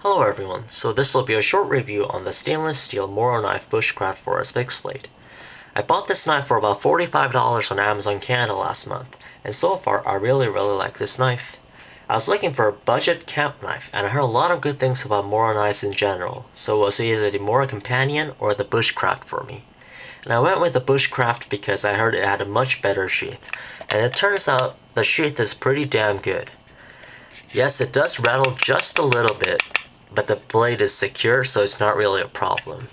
Hello everyone, so this will be a short review on the stainless steel Mora knife Bushcraft for a fixed blade. I bought this knife for about $45 on Amazon Canada last month, and so far I really like this knife. I was looking for a budget camp knife, and I heard a lot of good things about Mora knives in general, so it was either the Mora Companion or the Bushcraft for me. And I went with the Bushcraft because I heard it had a much better sheath, and it turns out the sheath is pretty damn good. Yes, it does rattle just a little bit, but the blade is secure, so it's not really a problem.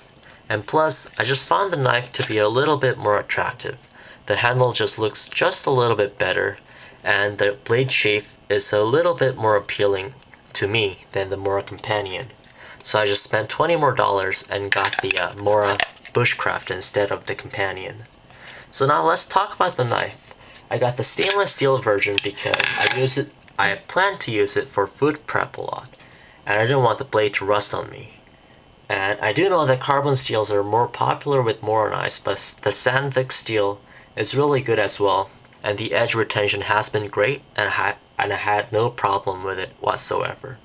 And plus, I just found the knife to be a little bit more attractive. The handle just looks just a little bit better, and the blade shape is a little bit more appealing to me than the Mora Companion. So I just spent $20 more and got the Mora Bushcraft instead of the Companion. So now let's talk about the knife. I got the stainless steel version because I plan to use it for food prep a lot, and I didn't want the blade to rust on me. And I do know that carbon steels are more popular with Mora knives, but the Sandvik steel is really good as well, and the edge retention has been great, and I had no problem with it whatsoever.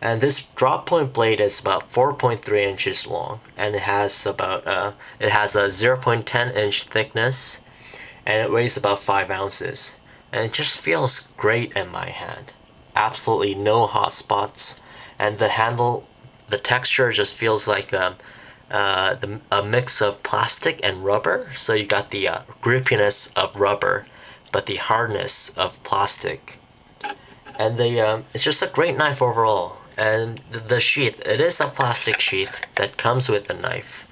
And this drop point blade is about 4.3 inches long, and it has a 0.10 inch thickness, and it weighs about 5 ounces. And it just feels great in my hand. Absolutely no hot spots, and the handle, the texture just feels like a mix of plastic and rubber. So you got the grippiness of rubber, but the hardness of plastic. And it's just a great knife overall. And the sheath, it is a plastic sheath that comes with the knife,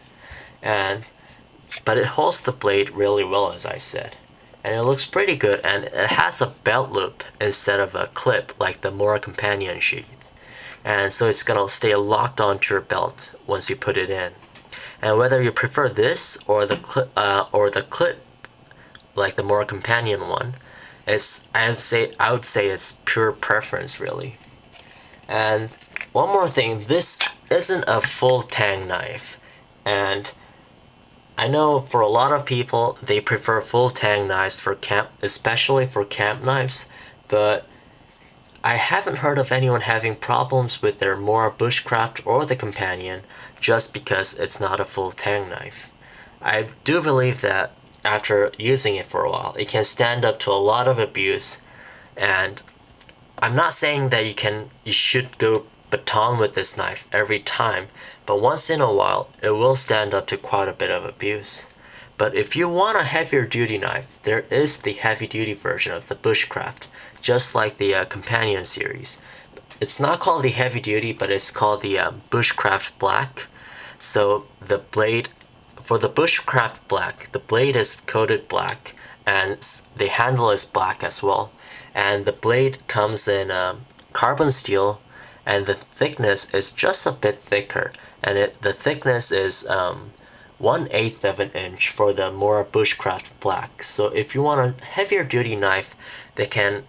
but it holds the blade really well, as I said. And it looks pretty good, and it has a belt loop instead of a clip like the Mora Companion sheath. And so it's gonna stay locked onto your belt once you put it in. And whether you prefer this or the clip like the Mora Companion one, I would say it's pure preference really. And one more thing, this isn't a full tang knife, and I know for a lot of people they prefer full tang knives for camp, especially for camp knives, but I haven't heard of anyone having problems with their Mora Bushcraft or the Companion just because it's not a full tang knife. I do believe that after using it for a while, it can stand up to a lot of abuse, and I'm not saying that you should go baton with this knife every time, but once in a while it will stand up to quite a bit of abuse. But if you want a heavier duty knife, there is the heavy duty version of the Bushcraft, just like the Companion series. It's not called the heavy duty, but it's called the Bushcraft Black. So the blade, for the Bushcraft Black, the blade is coated black, and the handle is black as well. And the blade comes in carbon steel, and the thickness is just a bit thicker, and the thickness is 1/8 of an inch for the Mora Bushcraft Black. So if you want a heavier duty knife that can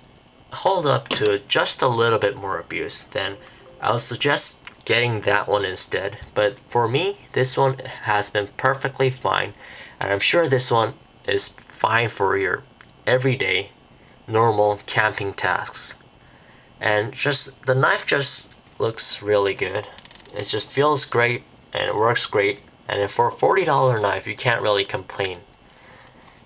hold up to just a little bit more abuse, then I would suggest getting that one instead. But for me, this one has been perfectly fine, and I'm sure this one is fine for your everyday normal camping tasks. And just the knife just looks really good. It just feels great and it works great, and for a $40 knife you can't really complain.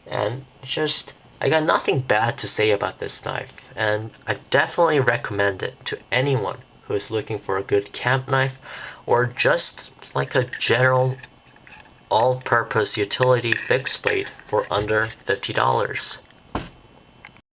And just, I got nothing bad to say about this knife, and I definitely recommend it to anyone who is looking for a good camp knife or just like a general all-purpose utility fixed blade for under $50.